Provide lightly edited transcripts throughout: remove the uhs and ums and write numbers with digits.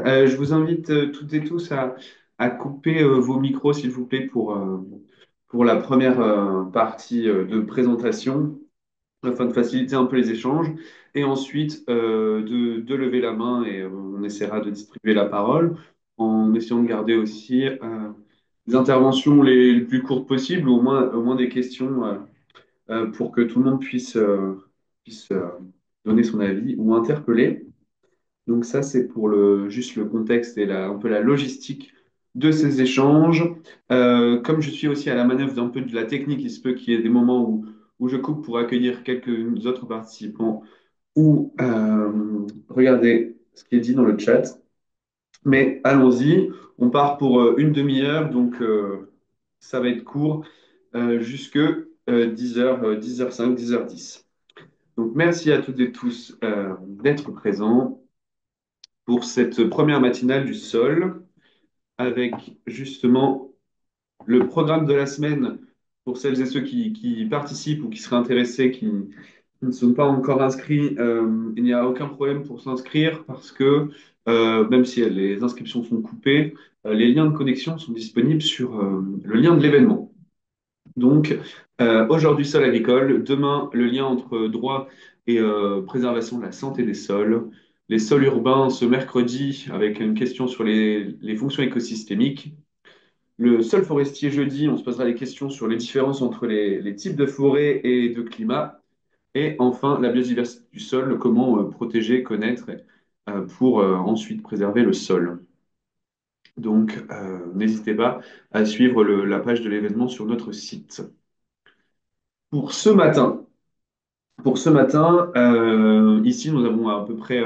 Je vous invite toutes et tous à couper vos micros, s'il vous plaît, pour la première partie de présentation, afin de faciliter un peu les échanges, et ensuite de lever la main et on essaiera de distribuer la parole, en essayant de garder aussi les interventions les plus courtes possibles, ou au moins des questions pour que tout le monde puisse donner son avis ou interpeller. Donc ça, c'est pour juste le contexte et un peu la logistique de ces échanges. Comme je suis aussi à la manœuvre d'un peu de la technique, il se peut qu'il y ait des moments où je coupe pour accueillir quelques autres participants ou regarder ce qui est dit dans le chat. Mais allons-y, on part pour une demi-heure, donc ça va être court jusque 10h, 10h05, 10h10. Donc merci à toutes et tous d'être présents pour cette première matinale du sol, avec justement le programme de la semaine pour celles et ceux qui participent ou qui seraient intéressés, qui ne sont pas encore inscrits. Il n'y a aucun problème pour s'inscrire parce que même si les inscriptions sont coupées, les liens de connexion sont disponibles sur le lien de l'événement. Donc, aujourd'hui, sol agricole. Demain, le lien entre droit et préservation de la santé des sols. Les sols urbains ce mercredi avec une question sur les fonctions écosystémiques. Le sol forestier jeudi, on se posera des questions sur les différences entre les types de forêts et de climat. Et enfin, la biodiversité du sol, comment protéger, connaître pour ensuite préserver le sol. Donc, n'hésitez pas à suivre la page de l'événement sur notre site. Pour ce matin, ici, nous avons à peu près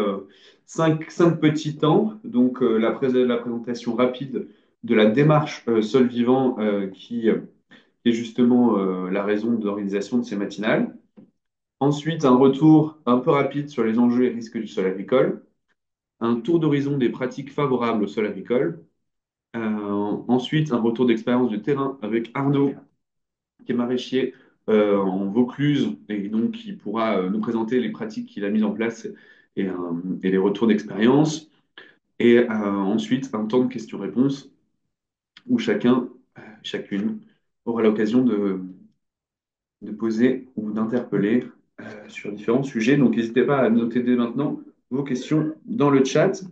cinq petits temps. Donc, la présentation rapide de la démarche Sol Vivant qui est justement la raison de l'organisation de ces matinales. Ensuite, un retour un peu rapide sur les enjeux et risques du sol agricole. Un tour d'horizon des pratiques favorables au sol agricole. Ensuite, un retour d'expérience de terrain avec Arnaud qui est maraîcher en Vaucluse et donc qui pourra nous présenter les pratiques qu'il a mises en place et les retours d'expérience. Et ensuite, un temps de questions-réponses où chacune aura l'occasion de poser ou d'interpeller sur différents sujets. Donc, n'hésitez pas à noter dès maintenant vos questions dans le chat.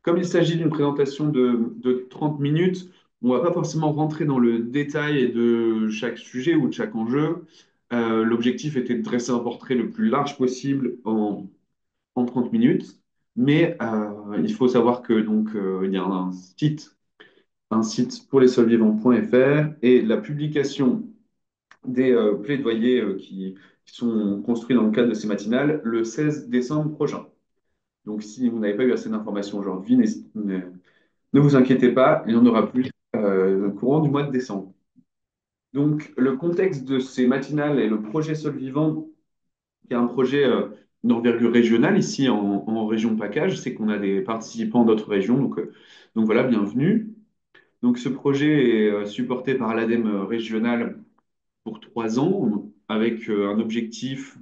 Comme il s'agit d'une présentation de 30 minutes, on ne va pas forcément rentrer dans le détail de chaque sujet ou de chaque enjeu. L'objectif était de dresser un portrait le plus large possible en 30 minutes. Mais il faut savoir que il y a un site pour lessolvivants.fr et la publication des plaidoyers qui sont construits dans le cadre de ces matinales le 16 décembre prochain. Donc, si vous n'avez pas eu assez d'informations aujourd'hui, ne vous inquiétez pas, il y en aura plus au courant du mois de décembre. Donc, le contexte de ces matinales est le projet Sol Vivant, qui est un projet d'envergure régionale ici en région PACA. Je sais qu'on a des participants d'autres régions, donc voilà, bienvenue. Donc, ce projet est supporté par l'ADEME régional pour 3 ans, avec un objectif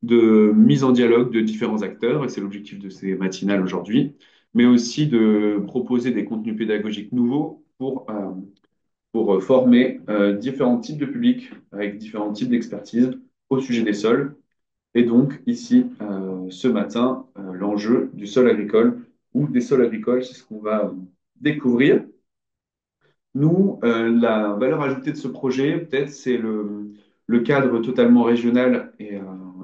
de mise en dialogue de différents acteurs, et c'est l'objectif de ces matinales aujourd'hui, mais aussi de proposer des contenus pédagogiques nouveaux pour former différents types de publics avec différents types d'expertise au sujet des sols. Et donc, ici, ce matin, l'enjeu du sol agricole ou des sols agricoles, c'est ce qu'on va découvrir. Nous, la valeur ajoutée de ce projet, peut-être, c'est le cadre totalement régional et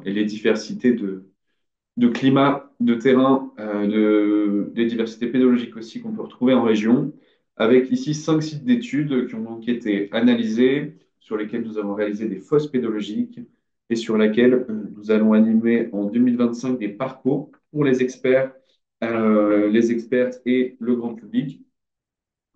les diversités de climat, de terrain, des diversités pédologiques aussi qu'on peut retrouver en région, avec ici 5 sites d'études qui ont donc été analysés, sur lesquels nous avons réalisé des fosses pédologiques et sur lesquels nous allons animer en 2025 des parcours pour les experts, les expertes et le grand public.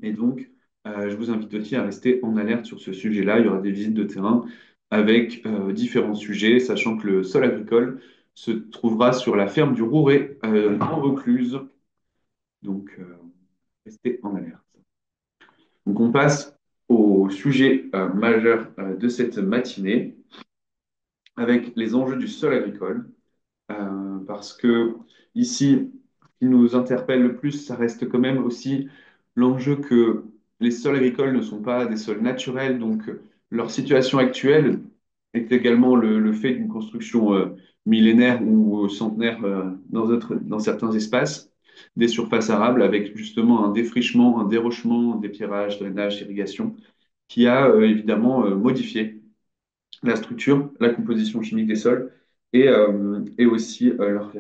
Et donc, je vous invite aussi à rester en alerte sur ce sujet-là. Il y aura des visites de terrain avec différents sujets, sachant que le sol agricole se trouvera sur la ferme du Rouret, en Vaucluse. Donc, restez en alerte. Donc, on passe au sujet majeur de cette matinée, avec les enjeux du sol agricole. Parce que ici, qui nous interpelle le plus, ça reste quand même aussi l'enjeu que les sols agricoles ne sont pas des sols naturels, donc leur situation actuelle est également le fait d'une construction millénaire ou centenaire dans certains espaces, des surfaces arables avec justement un défrichement, un dérochement, des pierrages, drainage, irrigation, qui a évidemment modifié la structure, la composition chimique des sols et aussi leur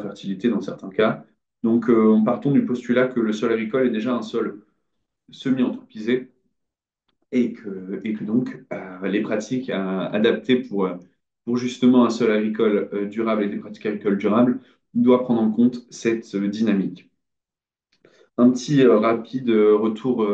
fertilité dans certains cas. Donc, en partant du postulat que le sol agricole est déjà un sol semi-anthropisé et que donc les pratiques adaptées pour justement un sol agricole durable et des pratiques agricoles durables doivent prendre en compte cette dynamique. Un petit rapide retour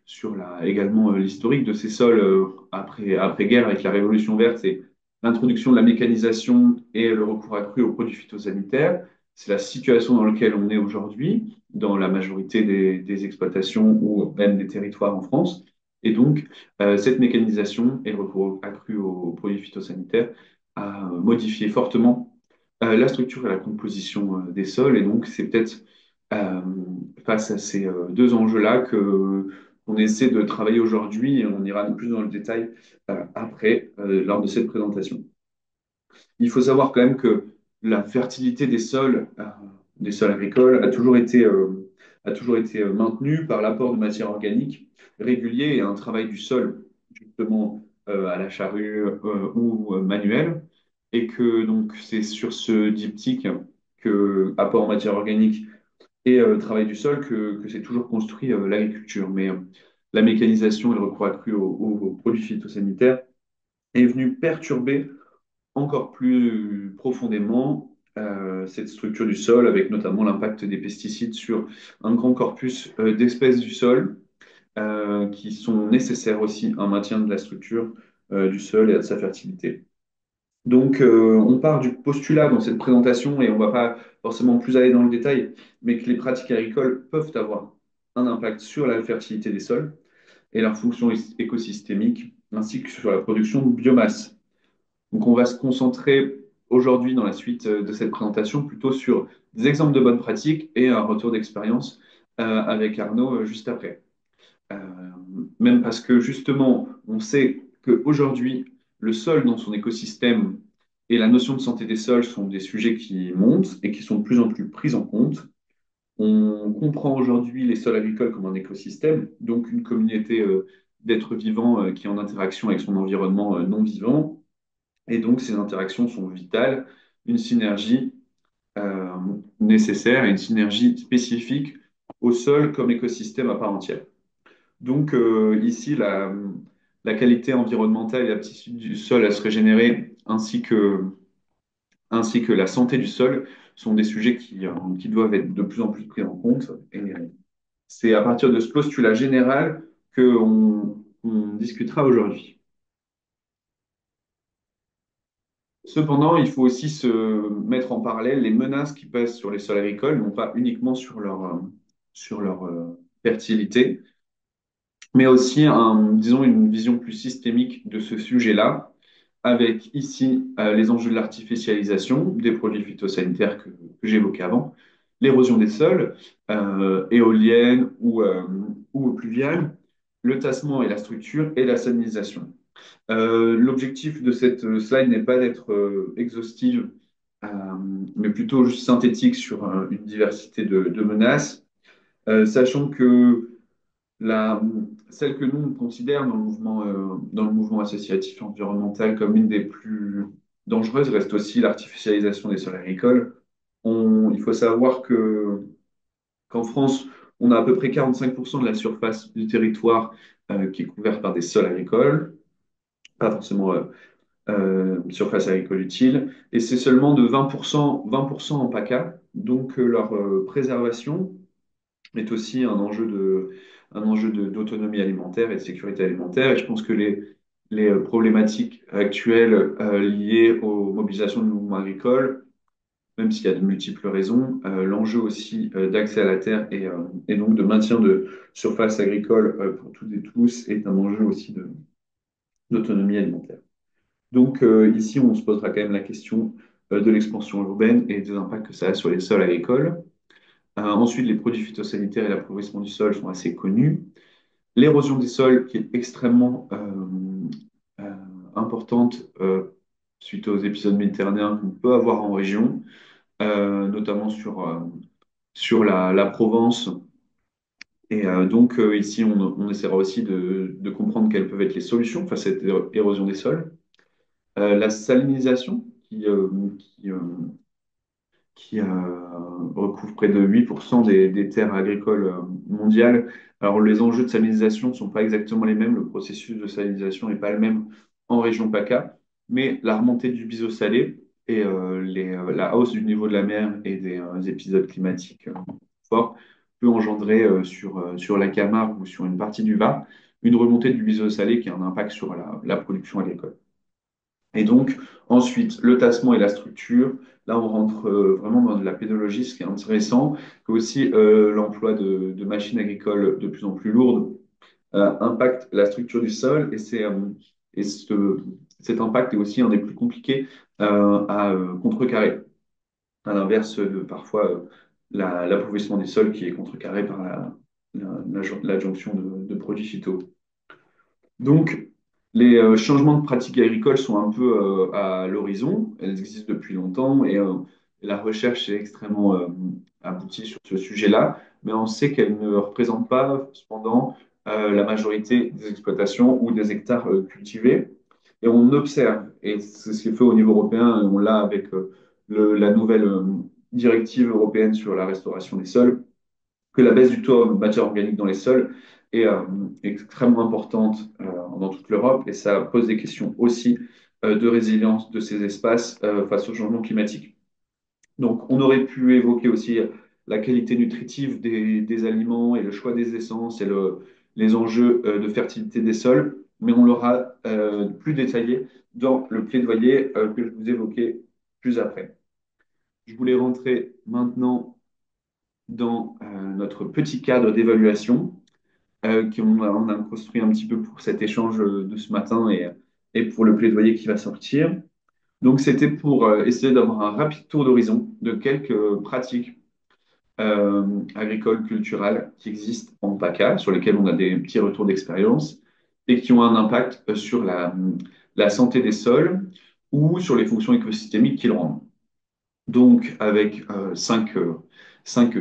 sur également l'historique de ces sols après-guerre avec la Révolution verte et l'introduction de la mécanisation et le recours accru aux produits phytosanitaires. C'est la situation dans laquelle on est aujourd'hui, dans la majorité des exploitations ou même des territoires en France. Et donc, cette mécanisation et le recours accru aux produits phytosanitaires a modifié fortement la structure et la composition des sols. Et donc, c'est peut-être euh, face à ces deux enjeux-là qu'on essaie de travailler aujourd'hui et on ira plus dans le détail après, lors de cette présentation. Il faut savoir quand même que la fertilité des sols agricoles a toujours été maintenue par l'apport de matière organique régulier et un travail du sol, justement à la charrue ou manuel. Et que donc c'est sur ce diptyque que apport en matière organique et travail du sol que c'est toujours construit l'agriculture. Mais la mécanisation et le recours accru aux produits phytosanitaires est venu perturber encore plus profondément cette structure du sol, avec notamment l'impact des pesticides sur un grand corpus d'espèces du sol qui sont nécessaires aussi à un maintien de la structure du sol et à de sa fertilité. Donc, on part du postulat dans cette présentation et on ne va pas forcément plus aller dans le détail, mais que les pratiques agricoles peuvent avoir un impact sur la fertilité des sols et leur fonction écosystémique, ainsi que sur la production de biomasse. Donc, on va se concentrer aujourd'hui dans la suite de cette présentation plutôt sur des exemples de bonnes pratiques et un retour d'expérience avec Arnaud juste après. Euh, Même parce que justement, on sait qu'aujourd'hui, le sol dans son écosystème et la notion de santé des sols sont des sujets qui montent et qui sont de plus en plus pris en compte. On comprend aujourd'hui les sols agricoles comme un écosystème, donc une communauté d'êtres vivants qui est en interaction avec son environnement non vivant. Et donc, ces interactions sont vitales, une synergie euh, nécessaire et une synergie spécifique au sol comme écosystème à part entière. Donc ici, la qualité environnementale et l'aptitude du sol à se régénérer, ainsi que la santé du sol, sont des sujets qui doivent être de plus en plus pris en compte. Et c'est à partir de ce postulat général qu'on discutera aujourd'hui. Cependant, il faut aussi se mettre en parallèle les menaces qui pèsent sur les sols agricoles, non pas uniquement sur leur fertilité, mais aussi disons, une vision plus systémique de ce sujet-là, avec ici les enjeux de l'artificialisation des produits phytosanitaires que j'évoquais avant, l'érosion des sols, éoliennes ou pluviales, le tassement et la structure et la salinisation. L'objectif de cette slide n'est pas d'être exhaustive, euh, mais plutôt juste synthétique sur une diversité de menaces, sachant que la, celle que nous on considère dans le mouvement associatif environnemental comme une des plus dangereuses reste aussi l'artificialisation des sols agricoles. Il faut savoir qu'en France, on a à peu près 45% de la surface du territoire qui est couverte par des sols agricoles, pas forcément surface agricole utile, et c'est seulement de 20% en PACA, donc leur préservation est aussi un enjeu d'autonomie alimentaire et de sécurité alimentaire. Et je pense que les problématiques actuelles liées aux mobilisations du mouvement agricole, même s'il y a de multiples raisons, l'enjeu aussi d'accès à la terre et donc de maintien de surface agricole pour toutes et tous est un enjeu aussi d'autonomie alimentaire. Donc ici, on se posera quand même la question de l'expansion urbaine et des impacts que ça a sur les sols agricoles. Ensuite, les produits phytosanitaires et l'appauvrissement du sol sont assez connus. L'érosion des sols, qui est extrêmement euh, importante suite aux épisodes méditerranéens qu'on peut avoir en région, notamment sur la Provence. Et donc, ici, on essaiera aussi de comprendre quelles peuvent être les solutions face à cette érosion des sols. La salinisation, qui recouvre près de 8% des terres agricoles mondiales. Alors, les enjeux de salinisation ne sont pas exactement les mêmes, le processus de salinisation n'est pas le même en région PACA, mais la remontée du biseau salé et la hausse du niveau de la mer et des épisodes climatiques forts peut engendrer sur la Camargue ou sur une partie du Var une remontée du biseau salé qui a un impact sur la production agricole. Et donc, ensuite, le tassement et la structure. Là, on rentre vraiment dans de la pédologie, ce qui est intéressant, que aussi l'emploi de machines agricoles de plus en plus lourdes impacte la structure du sol et cet impact est aussi un des plus compliqués à contrecarrer, à l'inverse de parfois l'appauvrissement des sols qui est contrecarré par l'adjonction de produits phyto. Donc, les changements de pratiques agricoles sont un peu à l'horizon. Elles existent depuis longtemps et la recherche est extrêmement aboutie sur ce sujet-là. Mais on sait qu'elles ne représentent pas, cependant, la majorité des exploitations ou des hectares cultivés. Et on observe, et c'est ce qui est fait au niveau européen, et on l'a avec la nouvelle directive européenne sur la restauration des sols, que la baisse du taux de matière organique dans les sols est extrêmement importante dans toute l'Europe et ça pose des questions aussi de résilience de ces espaces face au changement climatique. Donc, on aurait pu évoquer aussi la qualité nutritive des aliments et le choix des essences et les enjeux de fertilité des sols, mais on l'aura plus détaillé dans le plaidoyer que je vous évoquais plus après. Je voulais rentrer maintenant dans notre petit cadre d'évaluation on a construit un petit peu pour cet échange de ce matin et pour le plaidoyer qui va sortir. Donc, c'était pour essayer d'avoir un rapide tour d'horizon de quelques pratiques agricoles, culturelles qui existent en PACA, sur lesquelles on a des petits retours d'expérience et qui ont un impact sur la santé des sols ou sur les fonctions écosystémiques qu'ils rendent. Donc, avec cinq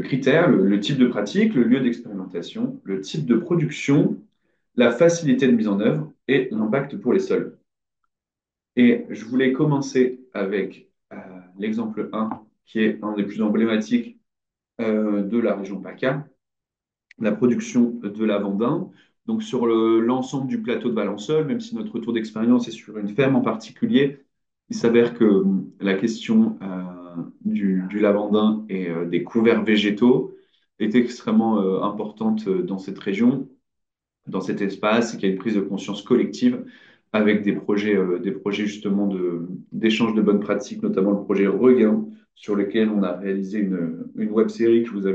critères, le type de pratique, le lieu d'expérimentation, le type de production, la facilité de mise en œuvre et l'impact pour les sols. Et je voulais commencer avec l'exemple 1, qui est un des plus emblématiques de la région PACA, la production de lavandin. Donc, sur l'ensemble du plateau de Valençol, même si notre retour d'expérience est sur une ferme en particulier, il s'avère que la question du lavandin et des couverts végétaux est extrêmement importante dans cette région, dans cet espace, et qu'il y a une prise de conscience collective avec des projets justement d'échange de bonnes pratiques, notamment le projet Regain, sur lequel on a réalisé une web série que je vous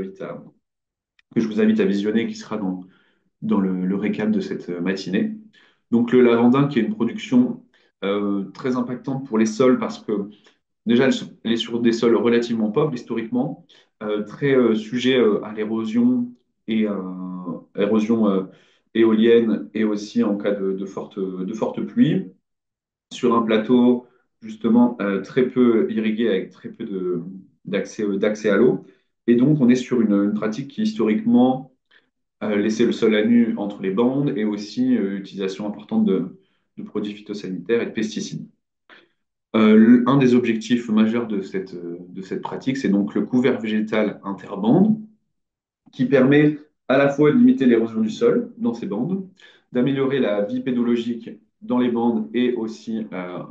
invite à visionner, qui sera dans le récap de cette matinée. Donc le lavandin, qui est une production très impactante pour les sols parce que déjà, elle est sur des sols relativement pauvres historiquement, très sujets à l'érosion et érosion éolienne et aussi en cas de fortes pluies, sur un plateau justement très peu irrigué avec très peu d'accès à l'eau. Et donc, on est sur une pratique qui historiquement laissait le sol à nu entre les bandes et aussi utilisation importante de produits phytosanitaires et de pesticides. Un des objectifs majeurs de cette pratique, c'est donc le couvert végétal interbande, qui permet à la fois de limiter l'érosion du sol dans ces bandes, d'améliorer la vie pédologique dans les bandes et aussi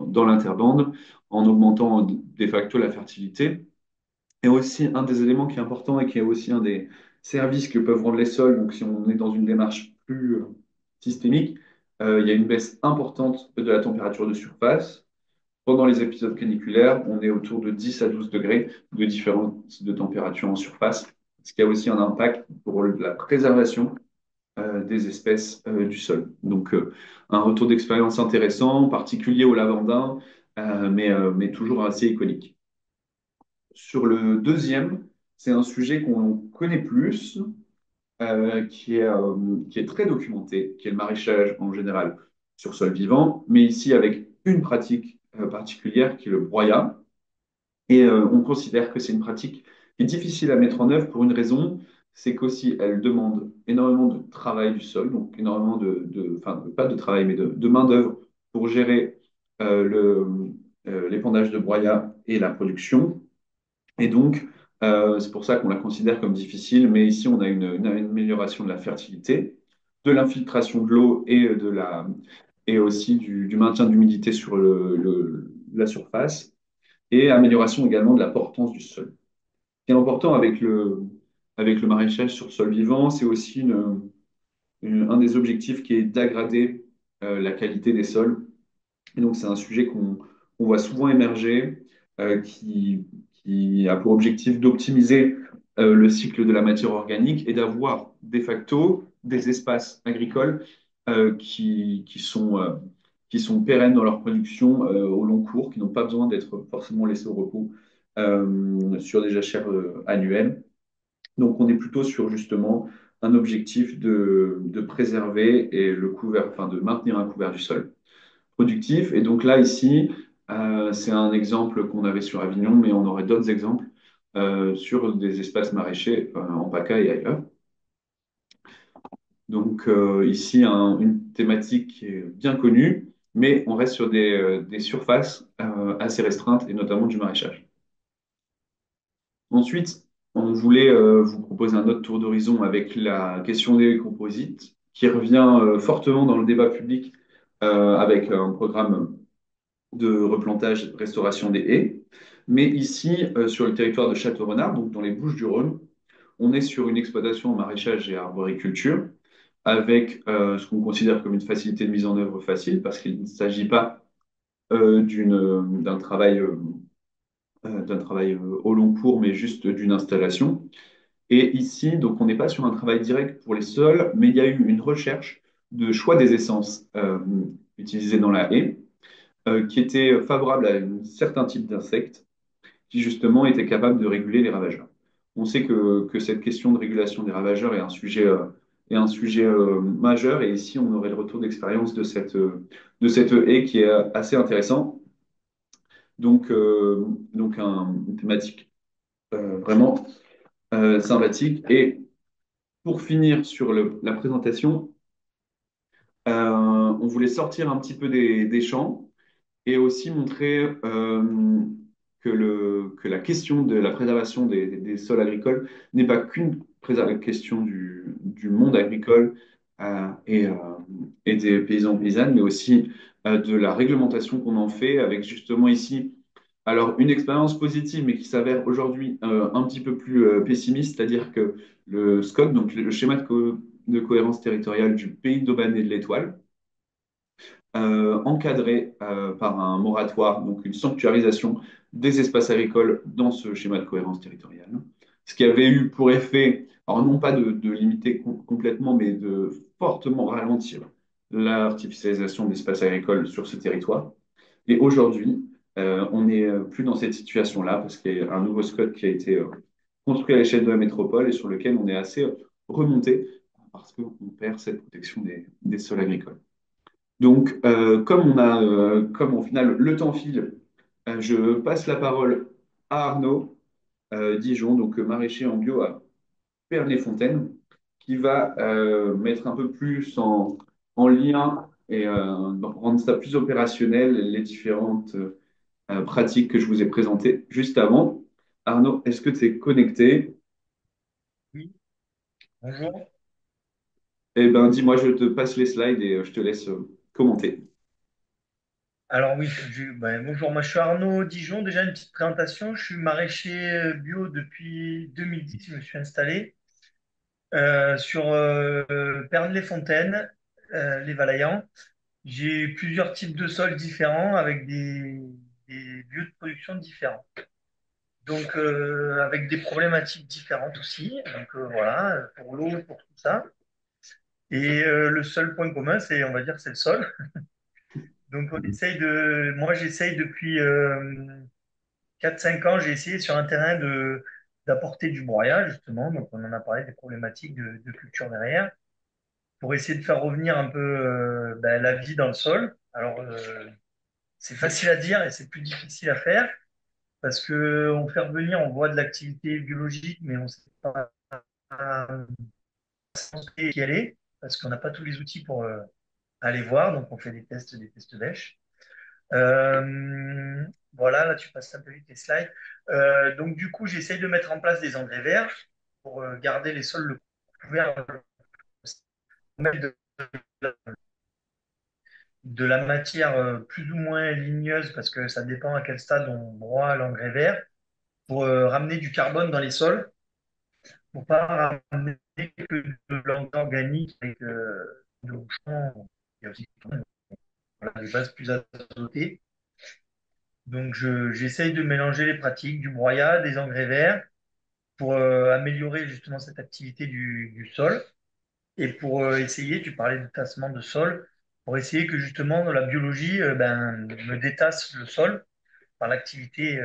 dans l'interbande, en augmentant de facto la fertilité. Et aussi, un des éléments qui est important et qui est aussi un des services que peuvent rendre les sols, donc si on est dans une démarche plus systémique, il y a une baisse importante de la température de surface pendant les épisodes caniculaires, on est autour de 10 à 12 degrés de différence de température en surface, ce qui a aussi un impact pour la préservation des espèces du sol. Donc, un retour d'expérience intéressant, particulier au lavandin, mais toujours assez iconique. Sur le deuxième, c'est un sujet qu'on connaît plus, qui est très documenté, qui est le maraîchage en général sur sol vivant, mais ici avec une pratique particulière qui est le broyat. Et on considère que c'est une pratique qui est difficile à mettre en œuvre pour une raison, c'est qu'aussi elle demande énormément de travail du sol, donc énormément enfin pas de travail, mais de main-d'œuvre pour gérer l'épandage de broyat et la production. Et donc, c'est pour ça qu'on la considère comme difficile, mais ici on a une amélioration de la fertilité, de l'infiltration de l'eau et aussi du maintien d'humidité sur la surface et amélioration également de la portance du sol. Ce qui est important avec le maraîchage sur sol vivant, c'est aussi un des objectifs qui est d'aggrader la qualité des sols. Et donc, c'est un sujet qu'on voit souvent émerger, qui a pour objectif d'optimiser le cycle de la matière organique et d'avoir de facto des espaces agricoles qui sont pérennes dans leur production au long cours, qui n'ont pas besoin d'être forcément laissés au repos sur des jachères annuelles. Donc, on est plutôt sur justement un objectif de préserver et enfin, de maintenir un couvert du sol productif. Et donc là, ici, c'est un exemple qu'on avait sur Avignon, mais on aurait d'autres exemples sur des espaces maraîchers en PACA et ailleurs. Donc ici, une thématique qui est bien connue, mais on reste sur des surfaces assez restreintes et notamment du maraîchage. Ensuite, on voulait vous proposer un autre tour d'horizon avec la question des composites, qui revient fortement dans le débat public avec un programme de replantage, restauration des haies. Mais ici, sur le territoire de Château-Renard, donc dans les Bouches-du-Rhône, on est sur une exploitation en maraîchage et arboriculture avec ce qu'on considère comme une facilité de mise en œuvre facile parce qu'il ne s'agit pas d'un travail au long cours, mais juste d'une installation. Et ici, donc, on n'est pas sur un travail direct pour les sols, mais il y a eu une recherche de choix des essences utilisées dans la haie qui était favorable à un certain type d'insectes qui justement étaient capables de réguler les ravageurs. On sait que cette question de régulation des ravageurs est un sujet majeur et ici on aurait le retour d'expérience de cette haie qui est assez intéressant. Donc une thématique vraiment sympathique. Et pour finir sur la présentation, on voulait sortir un petit peu des champs et aussi montrer que la question de la préservation des sols agricoles n'est pas qu'une question du monde agricole euh, et, euh, et des paysans paysannes, mais aussi de la réglementation qu'on en fait avec justement ici, alors une expérience positive, mais qui s'avère aujourd'hui un petit peu plus pessimiste, c'est-à-dire que le SCOT, donc le schéma de cohérence territoriale du pays d'Aubagne et de l'Étoile, encadré par un moratoire, donc une sanctuarisation des espaces agricoles dans ce schéma de cohérence territoriale. Ce qui avait eu pour effet, alors non pas de limiter complètement, mais de fortement ralentir l'artificialisation d'espaces agricoles sur ce territoire. Et aujourd'hui, on n'est plus dans cette situation-là parce qu'il y a un nouveau SCOT qui a été construit à l'échelle de la métropole et sur lequel on est assez remonté parce qu'on perd cette protection des sols agricoles. Donc, comme au final le temps file, je passe la parole à Arnaud Dijon, donc maraîcher en bio à Perles-les-Fontaines, qui va mettre un peu plus en lien et rendre ça plus opérationnel les différentes pratiques que je vous ai présentées juste avant. Arnaud, est-ce que tu es connecté? Oui, bonjour. Eh bien, dis-moi, je te passe les slides et je te laisse commenter. Alors oui, bonjour, moi je suis Arnaud Dijon. Déjà une petite présentation. Je suis maraîcher bio depuis 2010. Je me suis installé sur Pernes-les-Fontaines, les Valayans. J'ai plusieurs types de sols différents avec des lieux de production différents. Donc avec des problématiques différentes aussi. Donc voilà, pour l'eau, pour tout ça. Et le seul point commun, c'est, on va dire, c'est le sol. Donc, moi, j'essaye depuis 4-5 ans, j'ai essayé sur un terrain d'apporter du broyat, justement. Donc, on en a parlé des problématiques de culture derrière, pour essayer de faire revenir un peu ben, la vie dans le sol. Alors, c'est facile à dire et c'est plus difficile à faire parce que on fait revenir, on voit de l'activité biologique, mais on ne sait pas qui elle est parce qu'on n'a pas tous les outils pour aller voir. Donc, on fait des tests bêches. Voilà, là, tu passes un peu vite tes slides. Donc, du coup, j'essaye de mettre en place des engrais verts pour garder les sols le couverts de la matière plus ou moins ligneuse, parce que ça dépend à quel stade on broie l'engrais vert, pour ramener du carbone dans les sols, pour pas ramener que de l'engrais organique avec de champ. Il y a aussi voilà, des bases plus azotées. Donc, j'essaye de mélanger les pratiques du broyat, des engrais verts, pour améliorer justement cette activité du sol. Et pour essayer, tu parlais de tassement de sol, pour essayer que justement la biologie ben, me détasse le sol par l'activité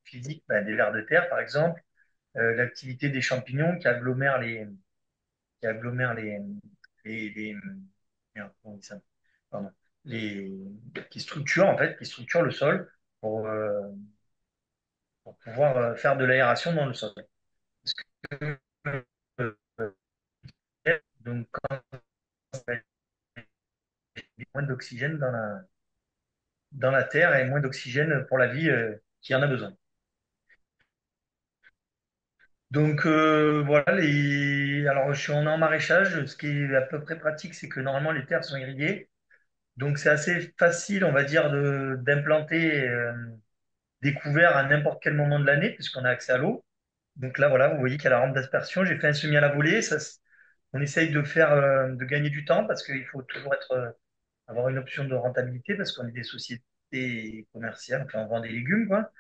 physique ben, des vers de terre, par exemple, l'activité des champignons qui agglomèrent les- merde, comment on dit ça? Pardon. Les, qui structurent en fait, qui structurent le sol pour, pour pouvoir faire de l'aération dans le sol. Parce que, euh, donc, quand il y a moins d'oxygène dans la terre et moins d'oxygène pour la vie qui en a besoin. Donc voilà, alors je suis en maraîchage. Ce qui est à peu près pratique, c'est que normalement les terres sont irriguées. Donc c'est assez facile, on va dire, d'implanter des couverts à n'importe quel moment de l'année, puisqu'on a accès à l'eau. Donc là, voilà, vous voyez qu'il y a la rampe d'aspersion. J'ai fait un semis à la volée. On essaye de gagner du temps parce qu'il faut toujours avoir une option de rentabilité parce qu'on est des sociétés commerciales. Enfin, on vend des légumes, quoi.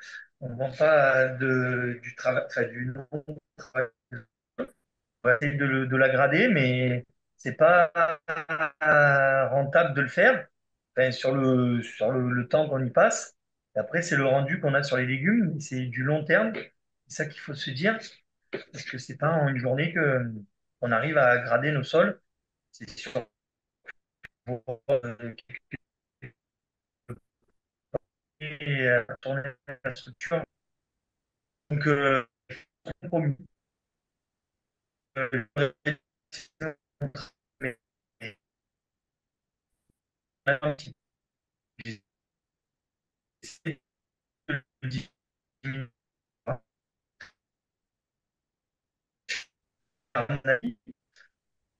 On ne vend pas du travail, enfin, du non-travail. On va essayer de la grader, mais c'est pas rentable de le faire enfin, le temps qu'on y passe. Et après, c'est le rendu qu'on a sur les légumes. C'est du long terme. C'est ça qu'il faut se dire. Parce que c'est pas en une journée qu'on arrive à grader nos sols. C'est sur tourner la structure. Donc, compromis. Mais-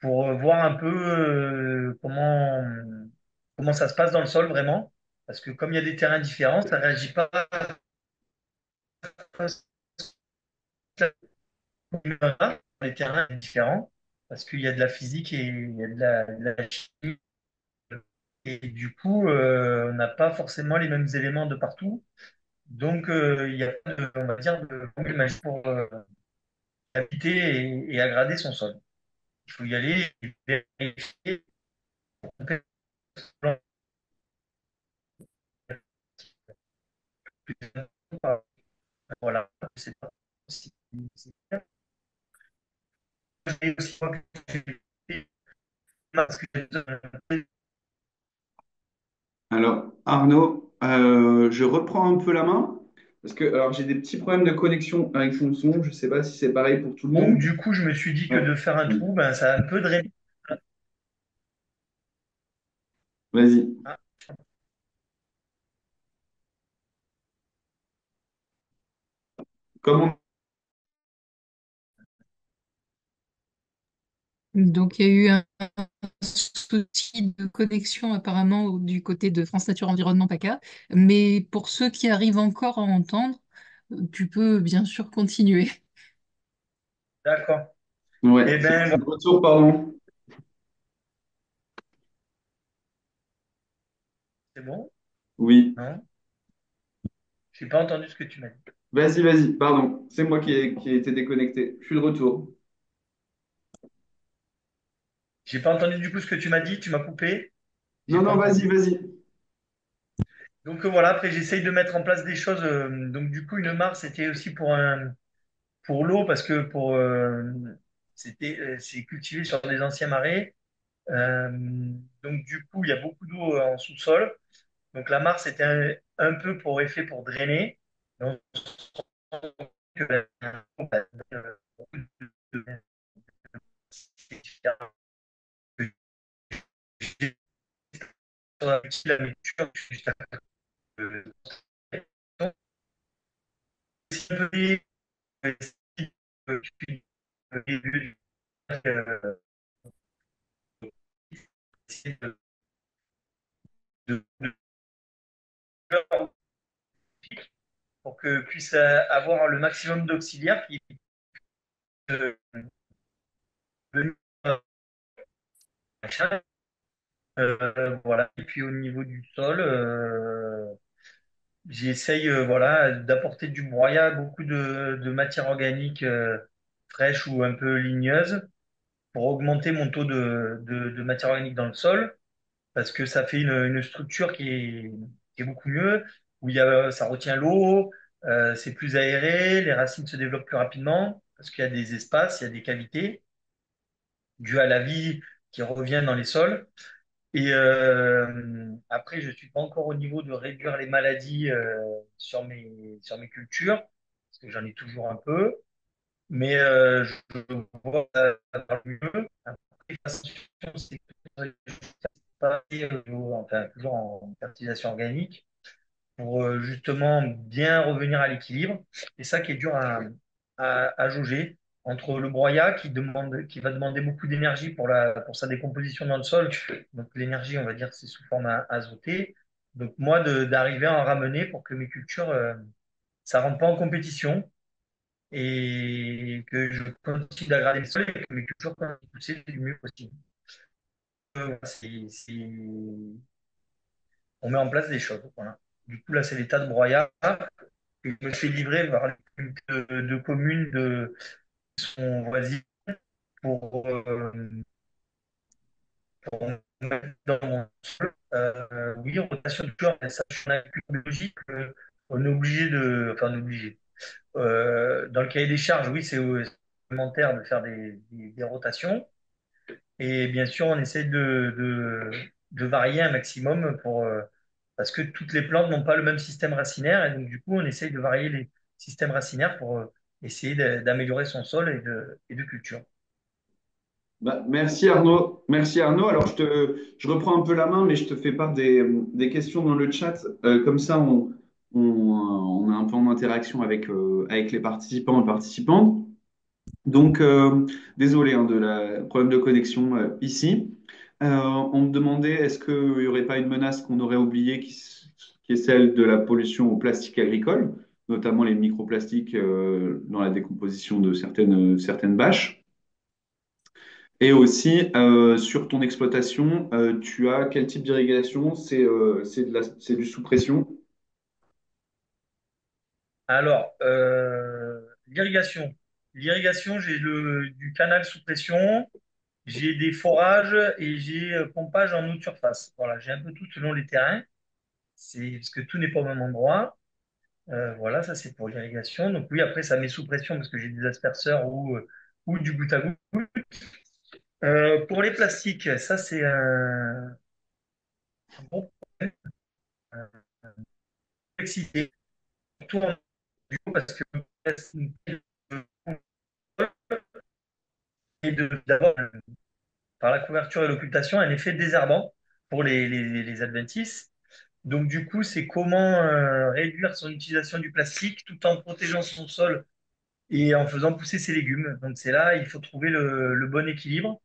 pour voir un peu comment ça se passe dans le sol vraiment. Parce que comme il y a des terrains différents, ça ne réagit pas dans les terrains différents. Parce qu'il y a de la physique et il y a de la chimie. Et du coup, on n'a pas forcément les mêmes éléments de partout. Donc, il y a pas de, on va dire, de formule magique pour habiter et aggrader son sol. Il faut y aller et vérifier. Voilà. C'est pas si- si- Et aussi, moi, parce que Alors, Arnaud, je reprends un peu la main parce que alors, j'ai des petits problèmes de connexion avec mon son. Je ne sais pas si c'est pareil pour tout le donc, monde. du coup, je me suis dit que Ouais. de faire un trou, ben, ça a un peu drainé. Vas-y. Ah, Comment? Donc, il y a eu un souci de connexion apparemment du côté de France Nature Environnement PACA. Mais pour ceux qui arrivent encore à entendre, tu peux bien sûr continuer. d'accord. Ouais, Eh ben, je suis voilà, de retour, pardon. c'est bon? Oui. Non? J'ai pas entendu ce que tu m'as dit. Vas-y, vas-y, pardon. C'est moi qui ai été déconnecté. Je suis de retour. J'ai pas entendu du coup ce que tu m'as dit. Tu m'as coupé. J'ai Non, pas non, vas-y, entendu. vas-y. Donc voilà, après j'essaye de mettre en place des choses. Donc du coup, une mare, c'était aussi pour pour l'eau, parce que c'est cultivé sur des anciens marais. Donc du coup, il y a beaucoup d'eau en sous-sol. Donc la mare, c'était un peu pour effet pour drainer. Donc, que beaucoup de- la météo, juste à côté. Pour que puisse avoir le maximum d'auxiliaires qui euh, voilà. Et puis au niveau du sol, j'essaye voilà, d'apporter du broyat, beaucoup de matière organique fraîche ou un peu ligneuse pour augmenter mon taux de matière organique dans le sol, parce que ça fait une structure qui est beaucoup mieux, où ça retient l'eau, c'est plus aéré, les racines se développent plus rapidement, parce qu'il y a des espaces, il y a des cavités, dues à la vie qui revient dans les sols. Et après, je suis pas encore au niveau de réduire les maladies sur mes cultures, parce que j'en ai toujours un peu, mais je vois ça va mieux. Après, c'est pas enfin, toujours en fertilisation organique pour justement bien revenir à l'équilibre. Et ça qui est dur à jauger entre le broyat qui va demander beaucoup d'énergie pour sa décomposition dans le sol. Donc l'énergie, on va dire, c'est sous forme azotée. Donc moi, d'arriver à en ramener pour que mes cultures, ça rentre pas en compétition et que je continue d'aggrader le sol et que mes cultures continuent de pousser du mieux possible. On met en place des choses. Voilà. Du coup, là, c'est l'état de broyat. Et je me suis livré vers les de communes qui sont voisines pour, pour mettre dans mon sol. Oui, rotation de culture, mais ça, en agriculture biologique, on est obligé enfin, on est obligé. Dans le cahier des charges, oui, c'est élémentaire de faire des rotations. Et bien sûr, on essaie de varier un maximum parce que toutes les plantes n'ont pas le même système racinaire. Et donc, du coup, on essaye de varier les systèmes racinaires pour essayer d'améliorer son sol et de culture. Bah, merci Arnaud. Merci Arnaud. Alors je reprends un peu la main, mais je te fais part des questions dans le chat. Comme ça, on a un peu en interaction avec les participants et participantes. Donc, désolé hein, de la problème de connexion ici. On me demandait est-ce qu'il n'y aurait pas une menace qu'on aurait oubliée qui est celle de la pollution au plastique agricole, notamment les microplastiques dans la décomposition de certaines bâches. Et aussi, sur ton exploitation, tu as quel type d'irrigation? C'est du sous-pression? Alors, l'irrigation. L'irrigation, j'ai du canal sous pression, j'ai des forages et j'ai pompage en eau de surface. Voilà, j'ai un peu tout selon les terrains. C'est parce que tout n'est pas au même endroit. Voilà, ça c'est pour l'irrigation. Donc oui, après ça met sous pression parce que j'ai des asperseurs ou du goutte à goutte. Pour les plastiques, ça c'est un bon complexité, surtout en bio, parce que d'avoir par la couverture et l'occultation un effet désherbant pour les adventices. Donc du coup, c'est comment réduire son utilisation du plastique tout en protégeant son sol et en faisant pousser ses légumes. Donc c'est là, il faut trouver le bon équilibre.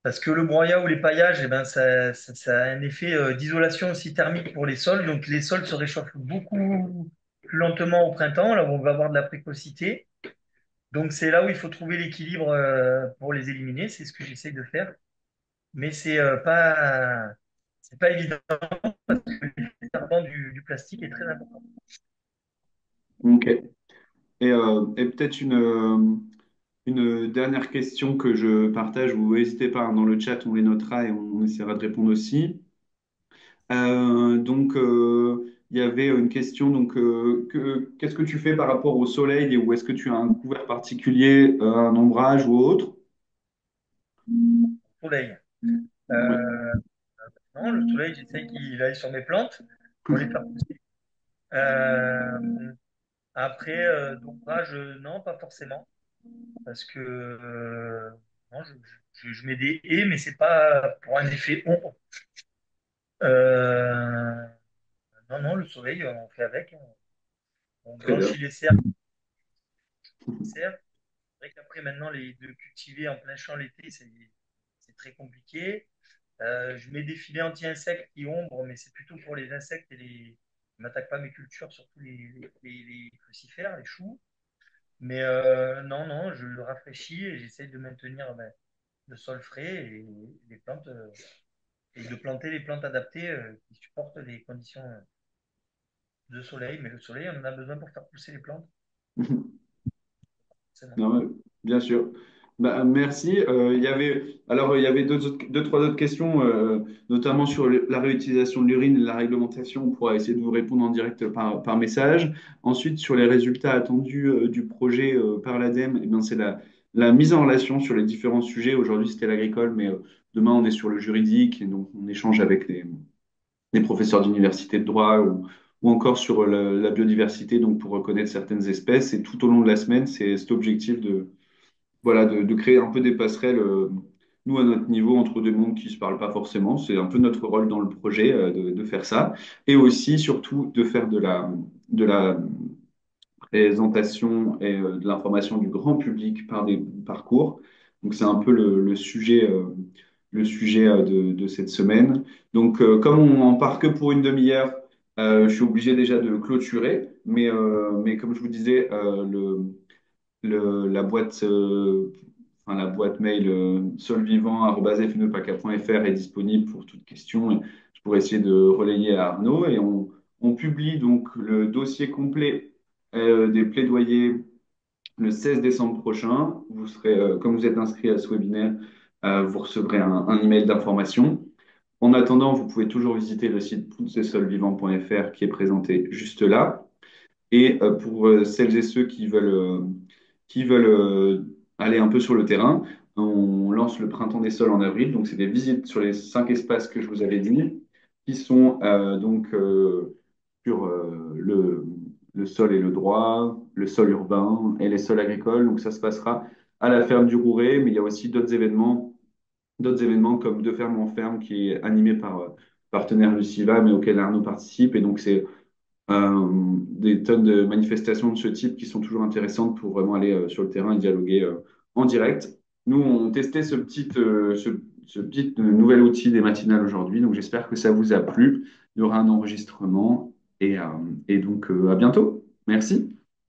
Parce que le broyat ou les paillages, eh ben, ça a un effet d'isolation aussi thermique pour les sols. Donc les sols se réchauffent beaucoup plus lentement au printemps, là où on va avoir de la précocité. Donc c'est là où il faut trouver l'équilibre pour les éliminer. C'est ce que j'essaie de faire. Mais c'est pas évident. Le désherbant du plastique est très important. Ok. Et peut-être une dernière question que je partage, vous n'hésitez pas hein, dans le chat, on les notera et on essaiera de répondre aussi. Donc, il y avait une question, donc, qu'est-ce que tu fais par rapport au soleil et ou est-ce que tu as un couvert particulier, un ombrage ou autre? Soleil. Oui. Euh, non, le soleil, j'essaie qu'il aille sur mes plantes pour les faire pousser. Euh, après, d'ombrage, non, pas forcément. Parce que non, je mets des haies, mais c'est pas pour un effet ombre. Euh, non, non, le soleil, on fait avec, hein. On Très bien. blanchit les serres. C'est vrai qu'après, maintenant, de cultiver en plein champ l'été, c'est très compliqué. Je mets des filets anti-insectes qui ombrent, mais c'est plutôt pour les insectes et les. Ils m'attaquent pas mes cultures, surtout les crucifères, les choux. Mais non, non, je le rafraîchis et j'essaye de maintenir le sol frais et les plantes et de planter les plantes adaptées qui supportent les conditions de soleil. Mais le soleil, on en a besoin pour faire pousser les plantes, forcément. Non, bien sûr. Bah, merci. Il y avait deux, trois autres questions, notamment sur la réutilisation de l'urine et la réglementation. On pourra essayer de vous répondre en direct par message. Ensuite, sur les résultats attendus du projet par l'ADEME, eh bien, c'est la mise en relation sur les différents sujets. Aujourd'hui, c'était l'agricole, mais demain, on est sur le juridique et donc on échange avec des professeurs d'université de droit ou encore sur la biodiversité, donc pour reconnaître certaines espèces. Et tout au long de la semaine, c'est cet objectif voilà, de créer un peu des passerelles, nous, à notre niveau, entre deux mondes qui ne se parlent pas forcément. C'est un peu notre rôle dans le projet, de faire ça. Et aussi, surtout, de faire de la présentation et de l'information du grand public par des parcours. Donc, c'est un peu le sujet de cette semaine. Donc, comme on en part que pour une demi-heure, je suis obligé déjà de clôturer. Mais comme je vous disais, la boîte, la boîte mail solvivant@fnepaca.fr est disponible pour toute question. Je pourrais essayer de relayer à Arnaud et on publie donc le dossier complet des plaidoyers le 16 décembre prochain. Vous serez, comme vous êtes inscrit à ce webinaire, vous recevrez un email d'information. En attendant, vous pouvez toujours visiter le site poussesolvivant.fr qui est présenté juste là. Et pour celles et ceux qui veulent aller un peu sur le terrain, on lance le Printemps des sols en avril. Donc, c'est des visites sur les 5 espaces que je vous avais dit, qui sont sur le sol et le droit, le sol urbain et les sols agricoles. Donc, ça se passera à la ferme du Rouret, mais il y a aussi d'autres événements comme De ferme en ferme, qui est animé par partenaire Luciva, mais auquel Arnaud participe. Et donc, c'est des tonnes de manifestations de ce type qui sont toujours intéressantes pour vraiment aller sur le terrain et dialoguer en direct. Nous, on testait ce petit nouvel outil des matinales aujourd'hui, donc j'espère que ça vous a plu. Il y aura un enregistrement et donc à bientôt. Merci.